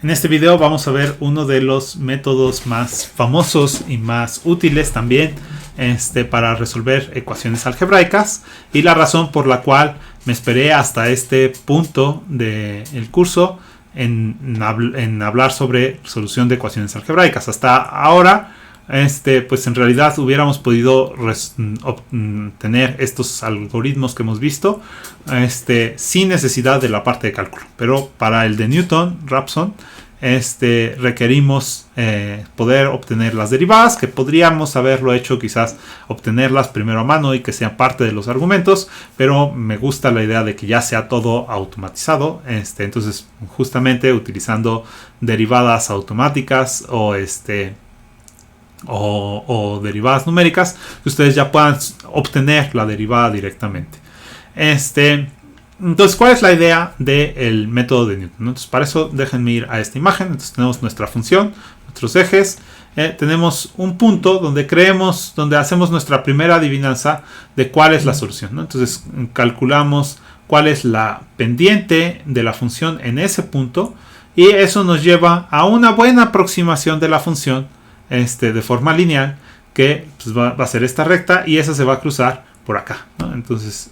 En este video vamos a ver uno de los métodos más famosos y más útiles también para resolver ecuaciones algebraicas, y la razón por la cual me esperé hasta este punto del curso en hablar sobre solución de ecuaciones algebraicas. Hasta ahora pues en realidad hubiéramos podido obtener estos algoritmos que hemos visto sin necesidad de la parte de cálculo, pero para el de Newton-Raphson requerimos poder obtener las derivadas, que podríamos haberlo hecho quizás obtenerlas primero a mano y que sean parte de los argumentos, pero me gusta la idea de que ya sea todo automatizado. Entonces justamente utilizando derivadas automáticas o derivadas numéricas, que ustedes ya puedan obtener la derivada directamente. Entonces, ¿cuál es la idea del método de Newton? Entonces, para eso déjenme ir a esta imagen. Entonces tenemos nuestra función, nuestros ejes, tenemos un punto donde hacemos nuestra primera adivinanza de cuál es la solución, ¿no? Entonces calculamos cuál es la pendiente de la función en ese punto, y eso nos lleva a una buena aproximación de la función de forma lineal, que pues, va a ser esta recta, y esa se va a cruzar por acá, ¿no? Entonces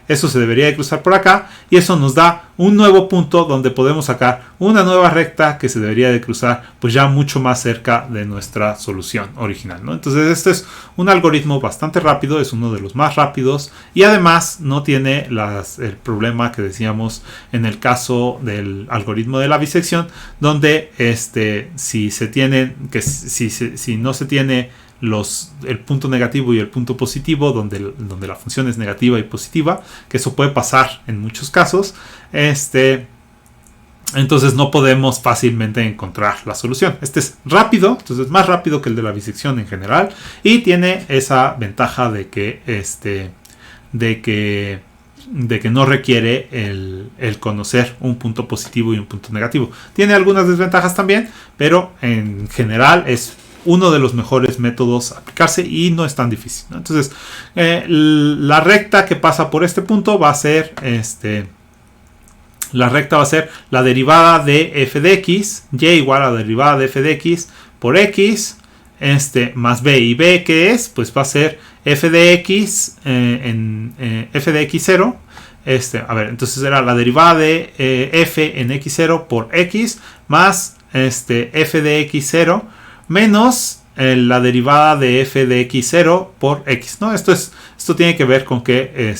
eso se debería de cruzar por acá, y eso nos da un nuevo punto donde podemos sacar una nueva recta que se debería de cruzar pues ya mucho más cerca de nuestra solución original, ¿no? Entonces este es un algoritmo bastante rápido, es uno de los más rápidos, y además no tiene el problema que decíamos en el caso del algoritmo de la bisección, donde si no se tiene el punto negativo y el punto positivo, donde la función es negativa y positiva, que eso puede pasar en muchos casos, entonces no podemos fácilmente encontrar la solución. Este es rápido, entonces es más rápido que el de la bisección en general, y tiene esa ventaja de que no requiere el conocer un punto positivo y un punto negativo. Tiene algunas desventajas también, pero en general es uno de los mejores métodos a aplicarse y no es tan difícil, ¿no? Entonces la recta que pasa por este punto va a ser la derivada de f de x, y igual a la derivada de f de x por x más b, y b que es, pues va a ser f de x f de x0. Entonces era la derivada de f en x0 por x más f de x0 menos la derivada de f de x0 por x, ¿no? Esto tiene que ver con que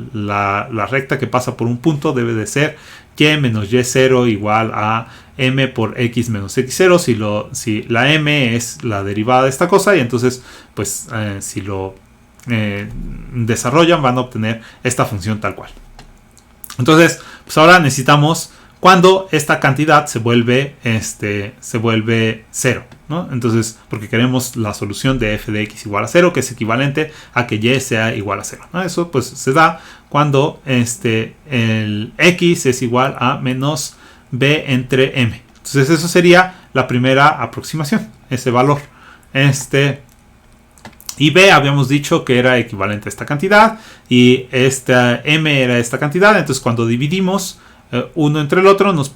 la recta que pasa por un punto debe de ser y menos y0 igual a m por x menos x0 si la m es la derivada de esta cosa, y entonces pues si lo desarrollan van a obtener esta función tal cual. Entonces pues ahora necesitamos cuando esta cantidad se vuelve 0, ¿no? Entonces, porque queremos la solución de f de x igual a 0, que es equivalente a que y sea igual a 0, ¿no? Eso pues se da cuando el x es igual a menos b entre m. Entonces eso sería la primera aproximación, ese valor. Y b habíamos dicho que era equivalente a esta cantidad, y esta m era esta cantidad. Entonces cuando dividimos uno entre el otro nos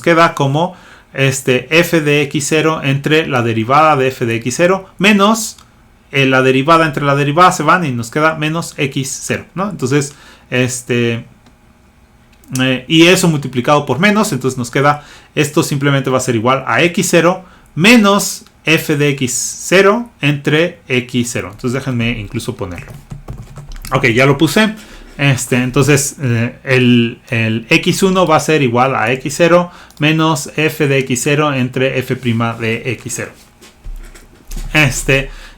queda como f de x0 entre la derivada de f de x0 menos la derivada entre la derivada, se van y nos queda menos x0, ¿no? Entonces y eso multiplicado por menos, entonces nos queda, esto simplemente va a ser igual a x0 menos f de x0 entre x0. Entonces déjenme incluso ponerlo. Ok, ya lo puse. Entonces el x1 va a ser igual a x0 menos f de x0 entre f' de x0.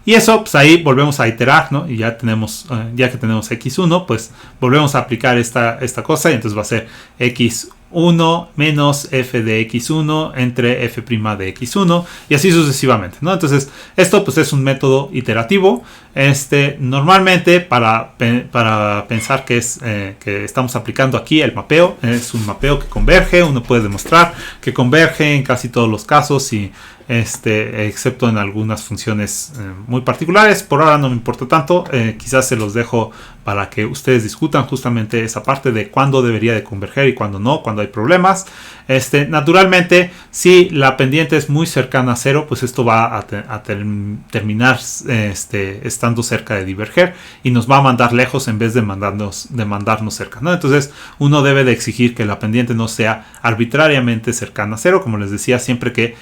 Y eso, pues ahí volvemos a iterar, ¿no? Y ya que tenemos x1, pues volvemos a aplicar esta cosa, y entonces va a ser x1 menos f de x1 entre f' de x1, y así sucesivamente, ¿no? Entonces esto pues es un método iterativo. Normalmente para pensar que estamos aplicando aquí el mapeo, es un mapeo que converge. Uno puede demostrar que converge en casi todos los casos, y excepto en algunas funciones muy particulares. Por ahora no me importa tanto, quizás se los dejo para que ustedes discutan justamente esa parte de cuándo debería de converger y cuándo no, cuando hay problemas. Naturalmente, si la pendiente es muy cercana a 0, pues esto va a terminar estando cerca de diverger y nos va a mandar lejos en vez de mandarnos cerca, ¿no? Entonces uno debe de exigir que la pendiente no sea arbitrariamente cercana a 0, como les decía, siempre que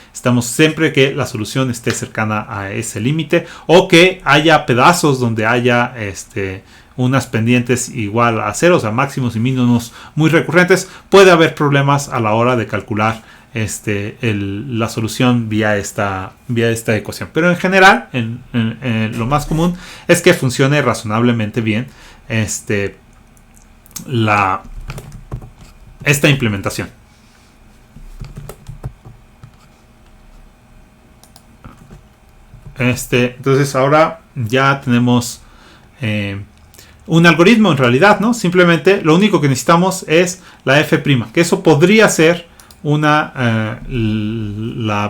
la solución esté cercana a ese límite, o que haya pedazos donde haya unas pendientes igual a 0, o sea, máximos y mínimos muy recurrentes. Puede haber problemas a la hora de calcular la solución vía esta ecuación. Pero en general, lo más común es que funcione razonablemente bien esta implementación. Entonces ahora ya tenemos un algoritmo en realidad, ¿no? Simplemente lo único que necesitamos es la f', que eso podría ser la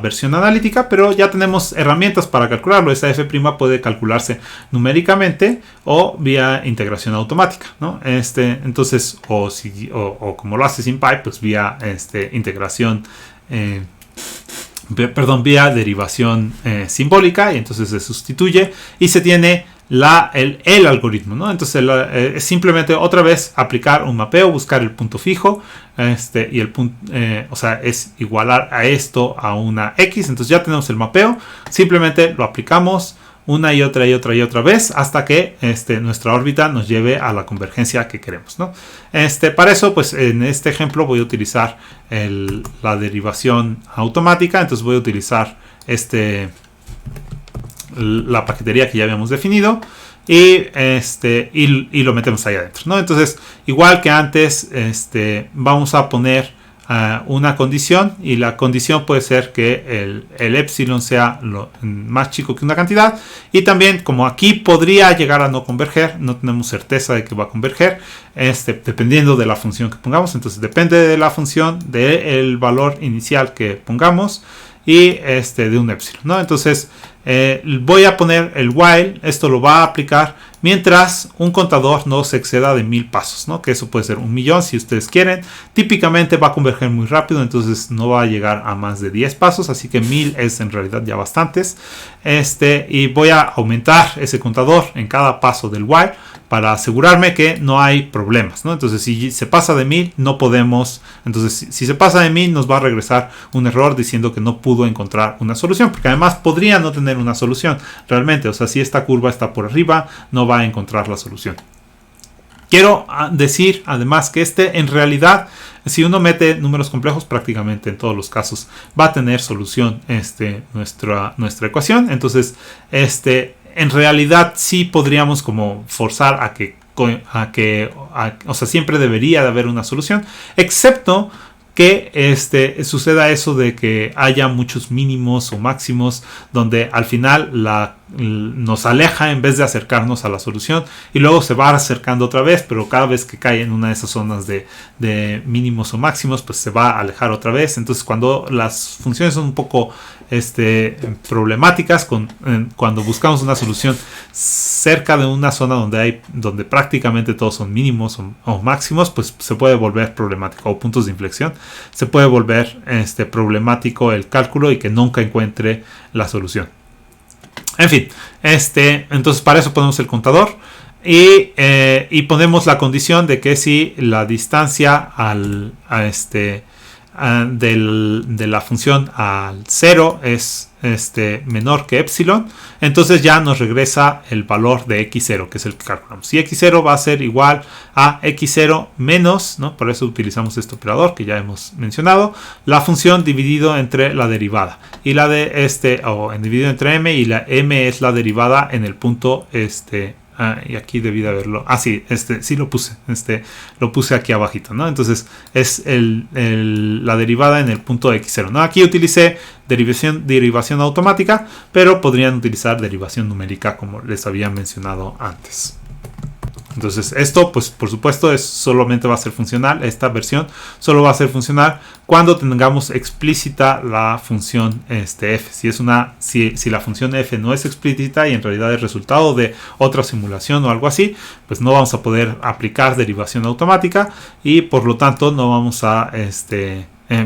versión analítica, pero ya tenemos herramientas para calcularlo. Esa f' puede calcularse numéricamente o vía integración automática, ¿no? Entonces, o como lo hace SymPy, pues vía integración, vía derivación simbólica, y entonces se sustituye y se tiene el algoritmo, ¿no? Entonces es simplemente otra vez aplicar un mapeo, buscar el punto fijo, y el punto, o sea, es igualar a esto a una x. Entonces ya tenemos el mapeo, simplemente lo aplicamos una y otra vez hasta que nuestra órbita nos lleve a la convergencia que queremos, ¿no? Para eso, pues en este ejemplo voy a utilizar la derivación automática. Entonces voy a utilizar la paquetería que ya habíamos definido y lo metemos ahí adentro, ¿no? Entonces, igual que antes, vamos a poner una condición, y la condición puede ser que el epsilon sea más chico que una cantidad, y también, como aquí podría llegar a no converger, no tenemos certeza de que va a converger, dependiendo de la función que pongamos. Entonces depende de la función, del valor inicial que pongamos y de un epsilon, ¿no? Entonces voy a poner el while. Esto lo va a aplicar mientras un contador no se exceda de 1000 pasos, ¿no? Que eso puede ser 1.000.000 si ustedes quieren. Típicamente va a converger muy rápido, entonces no va a llegar a más de 10 pasos, así que 1000 es en realidad ya bastantes. Y voy a aumentar ese contador en cada paso del while para asegurarme que no hay problemas, ¿no? Entonces, si se pasa de 1000, no podemos. Entonces, si se pasa de 1000, nos va a regresar un error diciendo que no pudo encontrar una solución, porque además podría no tener una solución realmente. O sea, si esta curva está por arriba, no va a encontrar la solución. Quiero decir además que en realidad, si uno mete números complejos, prácticamente en todos los casos va a tener solución nuestra ecuación. Entonces, en realidad sí podríamos como forzar a que o sea, siempre debería de haber una solución, excepto que suceda eso de que haya muchos mínimos o máximos donde al final nos aleja en vez de acercarnos a la solución, y luego se va acercando otra vez, pero cada vez que cae en una de esas zonas de mínimos o máximos, pues se va a alejar otra vez. Entonces, cuando las funciones son un poco problemáticas, cuando buscamos una solución cerca de una zona donde prácticamente todos son mínimos o máximos, pues se puede volver problemático, o puntos de inflexión, se puede volver problemático el cálculo y que nunca encuentre la solución. En fin, entonces para eso ponemos el contador y ponemos la condición de que si la distancia de la función al 0 es menor que epsilon, entonces ya nos regresa el valor de x0, que es el que calculamos. Si x0 va a ser igual a x0 menos, ¿no? Por eso utilizamos este operador que ya hemos mencionado, la función dividido entre la derivada, y la de o dividido entre m, y la m es la derivada en el punto y aquí debí de haberlo. Sí, sí lo puse. Lo puse aquí abajito, ¿no? Entonces es la derivada en el punto x0, ¿no? Aquí utilicé derivación automática, pero podrían utilizar derivación numérica como les había mencionado antes. Entonces esto, pues por supuesto, solamente va a ser funcional. Esta versión solo va a ser funcional cuando tengamos explícita la función f. Si la función f no es explícita y en realidad es resultado de otra simulación o algo así, pues no vamos a poder aplicar derivación automática y por lo tanto no vamos a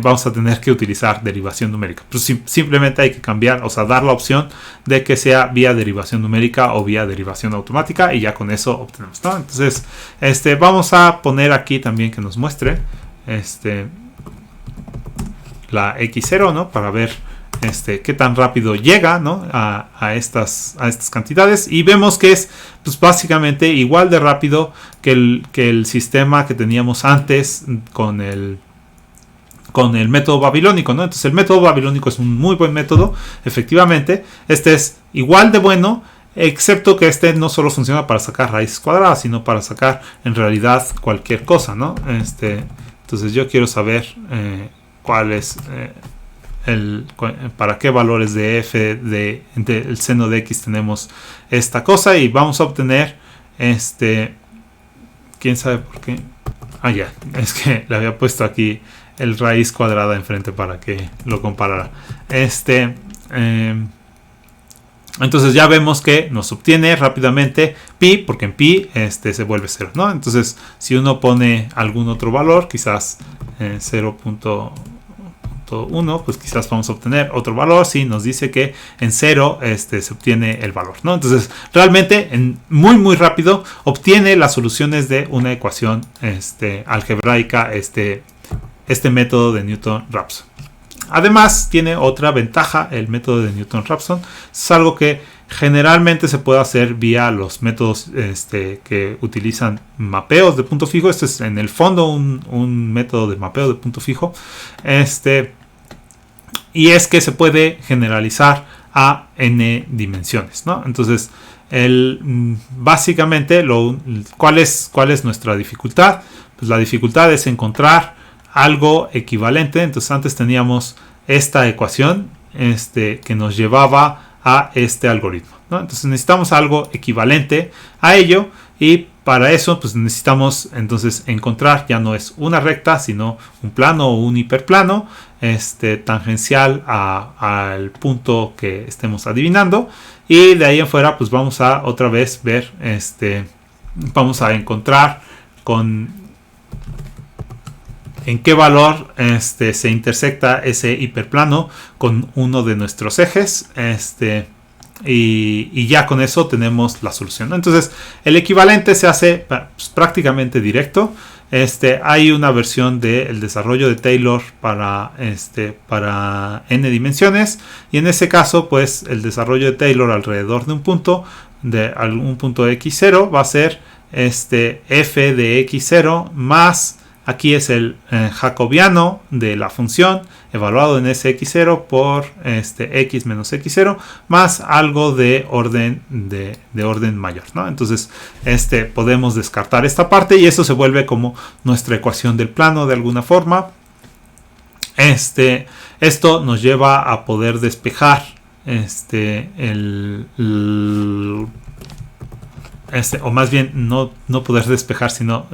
vamos a tener que utilizar derivación numérica. Pues simplemente hay que cambiar, o sea, dar la opción de que sea vía derivación numérica o vía derivación automática y ya con eso obtenemos, ¿no? Entonces, vamos a poner aquí también que nos muestre la x0, ¿no? Para ver qué tan rápido llega, ¿no? a estas cantidades, y vemos que es pues básicamente igual de rápido que el sistema que teníamos antes con el método babilónico, ¿no? Entonces el método babilónico es un muy buen método, efectivamente. Este es igual de bueno, excepto que no solo funciona para sacar raíces cuadradas, sino para sacar en realidad cualquier cosa, ¿no? Entonces yo quiero saber cuál es para qué valores de f del seno de x tenemos esta cosa, y vamos a obtener quién sabe por qué. Ya, es que le había puesto aquí el raíz cuadrada enfrente para que lo comparara. Entonces ya vemos que nos obtiene rápidamente pi, porque en pi se vuelve 0, ¿no? Entonces si uno pone algún otro valor, quizás 0.1, pues quizás vamos a obtener otro valor. Si nos dice que en 0 se obtiene el valor, ¿no? Entonces realmente muy muy rápido obtiene las soluciones de una ecuación algebraica este método de Newton-Raphson. Además tiene otra ventaja el método de Newton-Raphson. Es algo que generalmente se puede hacer vía los métodos que utilizan mapeos de punto fijo. Este es en el fondo un método de mapeo de punto fijo. Y es que se puede generalizar a n dimensiones, ¿no? Entonces básicamente ¿cuál es nuestra dificultad? Pues la dificultad es encontrar algo equivalente. Entonces antes teníamos esta ecuación que nos llevaba a este algoritmo, ¿no? Entonces necesitamos algo equivalente a ello, y para eso pues necesitamos entonces encontrar, ya no es una recta sino un plano o un hiperplano tangencial al punto que estemos adivinando, y de ahí en fuera pues vamos a otra vez ver vamos a encontrar en qué valor se intersecta ese hiperplano con uno de nuestros ejes, y ya con eso tenemos la solución, ¿no? Entonces el equivalente se hace pues, prácticamente directo. Hay una versión del desarrollo de Taylor para n dimensiones, y en ese caso pues el desarrollo de Taylor alrededor de un punto x0 va a ser f de x0 más, aquí es el jacobiano de la función evaluado en ese x0 por x menos x0 más algo de orden mayor, ¿no? Entonces podemos descartar esta parte y eso se vuelve como nuestra ecuación del plano de alguna forma. Esto nos lleva a poder despejar o más bien no poder despejar, sino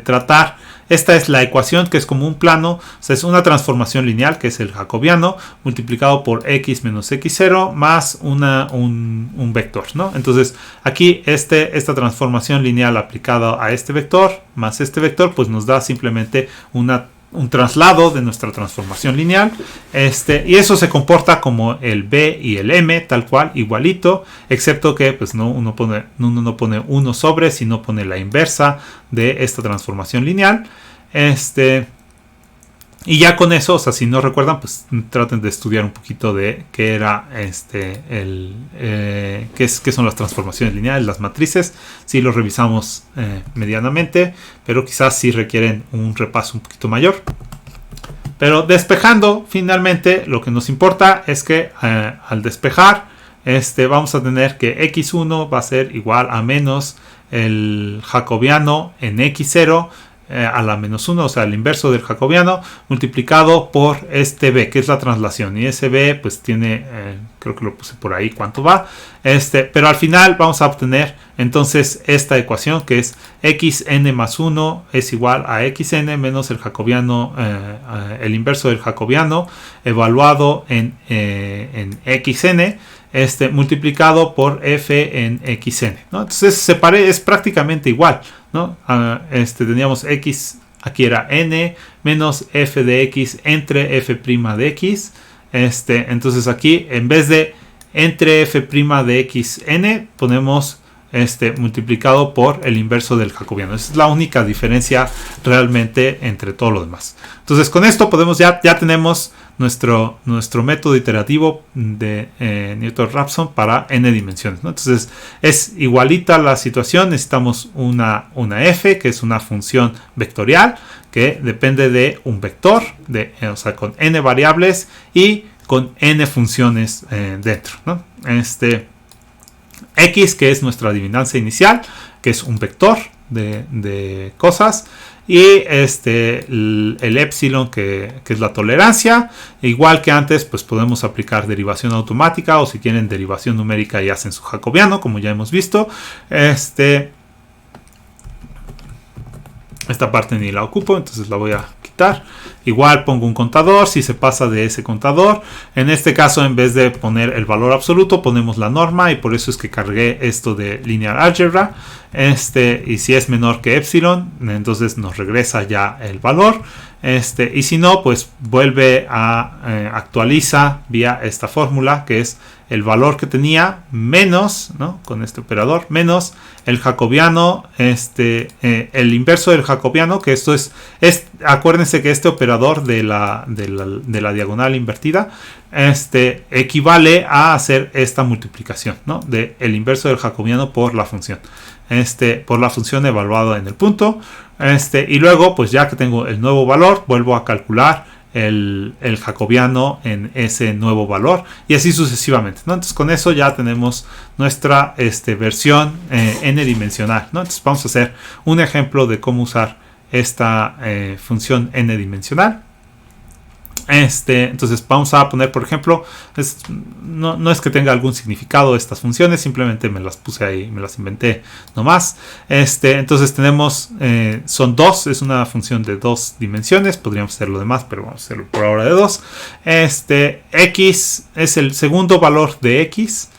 tratar. Esta es la ecuación que es como un plano, o sea, es una transformación lineal que es el jacobiano multiplicado por x menos x0 más un vector, ¿no? Entonces aquí esta transformación lineal aplicada a este vector más este vector pues nos da simplemente un traslado de nuestra transformación lineal, y eso se comporta como el b y el m tal cual, igualito, excepto que pues uno no pone 1 sobre, sino pone la inversa de esta transformación lineal. Y ya con eso, o sea, si no recuerdan, pues traten de estudiar un poquito de qué era qué son las transformaciones lineales, las matrices. Sí lo revisamos medianamente, pero quizás sí requieren un repaso un poquito mayor. Pero despejando, finalmente, lo que nos importa es que al despejar, vamos a tener que x1 va a ser igual a menos el jacobiano en x0 a la menos 1, o sea, el inverso del jacobiano, multiplicado por este b, que es la traslación. Y ese b, pues tiene, creo que lo puse por ahí, cuánto va. Pero al final vamos a obtener entonces esta ecuación, que es xn más 1 es igual a xn menos el jacobiano, el inverso del jacobiano, evaluado en xn, multiplicado por f en xn, ¿no? Entonces es prácticamente igual, ¿no? Teníamos x, aquí era n menos f de x entre f' de x. Entonces aquí, en vez de entre f' de x n, ponemos multiplicado por el inverso del jacobiano. Esa es la única diferencia realmente entre todo lo demás. Entonces con esto podemos ya tenemos nuestro método iterativo de Newton-Raphson para n dimensiones, ¿no? Entonces es igualita la situación. Necesitamos una f, que es una función vectorial que depende de un vector, o sea, con n variables y con n funciones dentro, ¿no? X, que es nuestra adivinanza inicial, que es un vector de cosas, y el epsilon, que es la tolerancia. Igual que antes, pues podemos aplicar derivación automática, o si quieren derivación numérica y hacen su jacobiano, como ya hemos visto. Esta parte ni la ocupo, entonces la voy a quitar. Igual pongo un contador, si se pasa de ese contador. En este caso, en vez de poner el valor absoluto, ponemos la norma, y por eso es que cargué esto de linear algebra. Y si es menor que epsilon, entonces nos regresa ya el valor. Y si no, pues vuelve a actualiza vía esta fórmula, que es el valor que tenía menos, ¿no? Con este operador, menos el jacobiano, el inverso del jacobiano, que esto es acuérdense que este operador de la diagonal invertida, equivale a hacer esta multiplicación, ¿no? De el inverso del jacobiano por la función. Por la función evaluada en el punto. Y luego, pues ya que tengo el nuevo valor, vuelvo a calcular el jacobiano en ese nuevo valor, y así sucesivamente, ¿no? Entonces con eso ya tenemos nuestra versión n dimensional, ¿no? Entonces vamos a hacer un ejemplo de cómo usar esta función n dimensional. Entonces vamos a poner, por ejemplo, no es que tenga algún significado estas funciones, simplemente me las puse ahí, me las inventé nomás. Entonces tenemos, son dos, es una función de dos dimensiones, podríamos hacer lo demás, pero vamos a hacerlo por ahora de dos. X es el segundo valor de x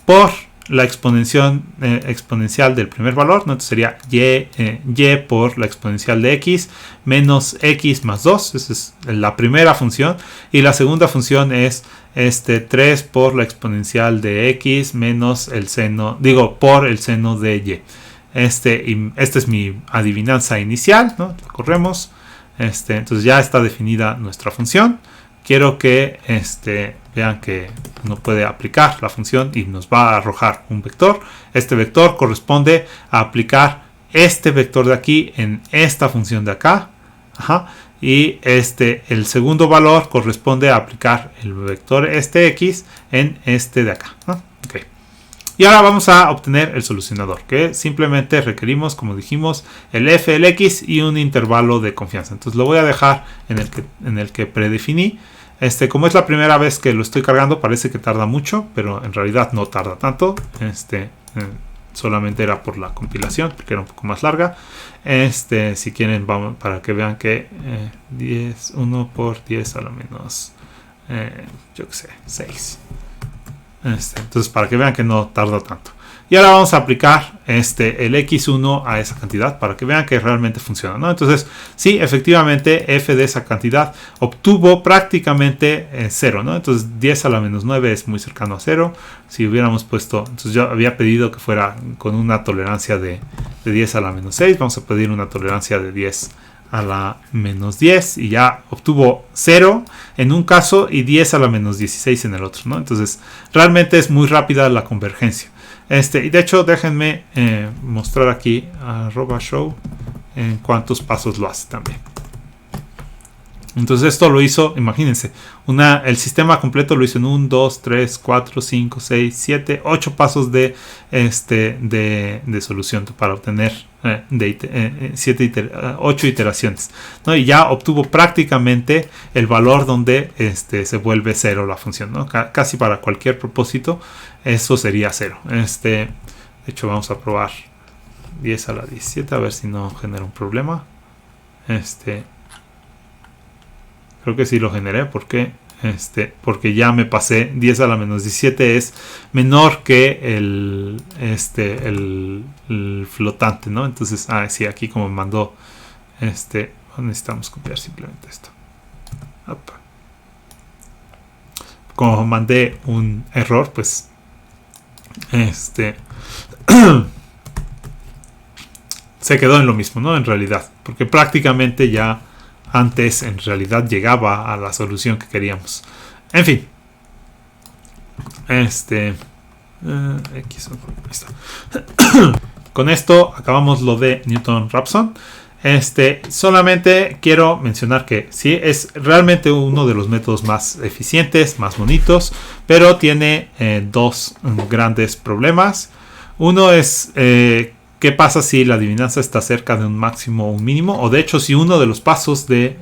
por la exponencial del primer valor, ¿no? Entonces sería y por la exponencial de x menos x más 2. Esa es la primera función. Y la segunda función es 3 por la exponencial de x menos el seno, por el seno de y. Esta es mi adivinanza inicial, ¿no? La corremos. Entonces ya está definida nuestra función. Quiero que vean que uno puede aplicar la función y nos va a arrojar un vector. Este vector corresponde a aplicar este vector de aquí en esta función de acá. Ajá. Y el segundo valor corresponde a aplicar el vector x en este de acá, ¿no? Okay. Y ahora vamos a obtener el solucionador, que simplemente requerimos, como dijimos, el f, el x y un intervalo de confianza. Entonces lo voy a dejar en el que predefiní. Como es la primera vez que lo estoy cargando, parece que tarda mucho, pero en realidad no tarda tanto. Solamente era por la compilación, porque era un poco más larga. Si quieren, vamos para que vean que 1 por 10 a lo menos, yo qué sé, 6. Entonces, para que vean que no tarda tanto. Y ahora vamos a aplicar el x1 a esa cantidad para que vean que realmente funciona, ¿no? Entonces, sí, efectivamente, f de esa cantidad obtuvo prácticamente 0, ¿no? Entonces, 10 a la menos 9 es muy cercano a 0. Si hubiéramos puesto, entonces yo había pedido que fuera con una tolerancia de 10 a la menos 6. Vamos a pedir una tolerancia de 10 a la menos 10 y ya obtuvo 0 en un caso y 10 a la menos 16 en el otro, ¿no? Entonces, realmente es muy rápida la convergencia. Y de hecho, déjenme mostrar aquí @show en cuántos pasos lo hace también. Entonces esto lo hizo, imagínense, el sistema completo lo hizo en 1, 2, 3, 4, 5, 6, 7, 8 pasos de solución para obtener 8 iteraciones, ¿no? Y ya obtuvo prácticamente el valor donde se vuelve 0 la función, ¿no? Casi para cualquier propósito eso sería 0. De hecho vamos a probar 10 a la 17 a ver si no genera un problema. Creo que sí lo generé porque ya me pasé. 10 a la menos 17 es menor que el flotante, ¿no? Entonces, sí, aquí como me mandó necesitamos copiar simplemente esto. Opa. Como mandé un error, pues se quedó en lo mismo, ¿no? En realidad, porque prácticamente ya antes en realidad llegaba a la solución que queríamos. En fin. Con esto acabamos lo de Newton-Raphson. Solamente quiero mencionar que sí, es realmente uno de los métodos más eficientes, más bonitos, pero tiene dos grandes problemas. Uno es ¿qué pasa si la adivinanza está cerca de un máximo o un mínimo? O de hecho, si uno de los pasos de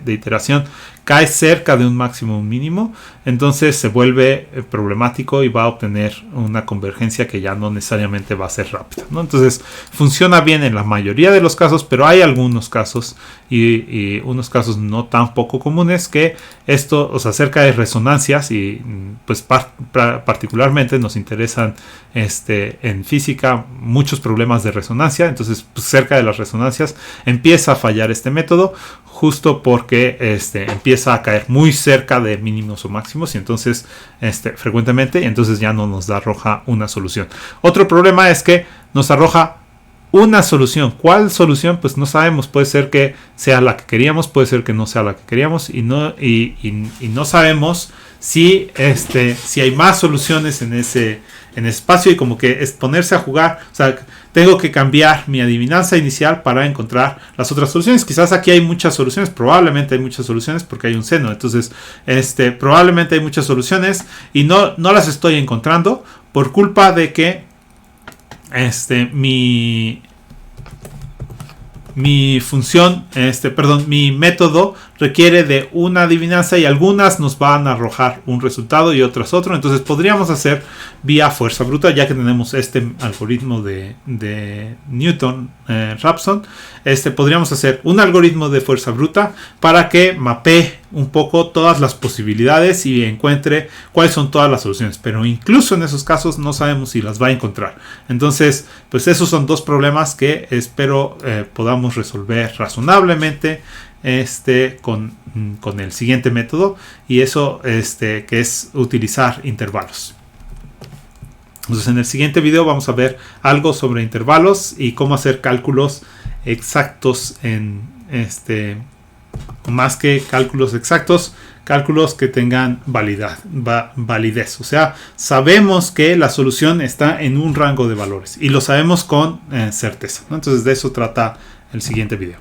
iteración cae cerca de un máximo o un mínimo, entonces se vuelve problemático y va a obtener una convergencia que ya no necesariamente va a ser rápida, ¿no? Entonces, funciona bien en la mayoría de los casos, pero hay algunos casos y unos casos no tan poco comunes que esto, o sea, cerca de resonancias y pues particularmente nos interesan en física muchos problemas de resonancia. Entonces, pues, cerca de las resonancias empieza a fallar este método justo porque empieza a caer muy cerca de mínimos o máximos y entonces frecuentemente, y entonces ya no nos arroja una solución. Otro problema es que nos arroja una solución. ¿Cuál solución? Pues no sabemos. Puede ser que sea la que queríamos, puede ser que no sea la que queríamos y no sabemos si hay más soluciones en ese espacio, y como que es ponerse a jugar. O sea, tengo que cambiar mi adivinanza inicial para encontrar las otras soluciones. Quizás aquí hay muchas soluciones, probablemente hay muchas soluciones porque hay un seno. Entonces, probablemente hay muchas soluciones y no las estoy encontrando por culpa de que mi función, mi método requiere de una adivinanza y algunas nos van a arrojar un resultado y otras otro. Entonces podríamos hacer vía fuerza bruta, ya que tenemos este algoritmo de Newton-Raphson. Podríamos hacer un algoritmo de fuerza bruta para que mapee un poco todas las posibilidades y encuentre cuáles son todas las soluciones, pero incluso en esos casos no sabemos si las va a encontrar. Entonces, pues esos son dos problemas que espero podamos resolver razonablemente con el siguiente método, y eso que es utilizar intervalos. Entonces, en el siguiente video vamos a ver algo sobre intervalos y cómo hacer cálculos exactos más que cálculos exactos, cálculos que tengan validez. O sea, sabemos que la solución está en un rango de valores y lo sabemos con certeza, ¿no? Entonces, de eso trata el siguiente video.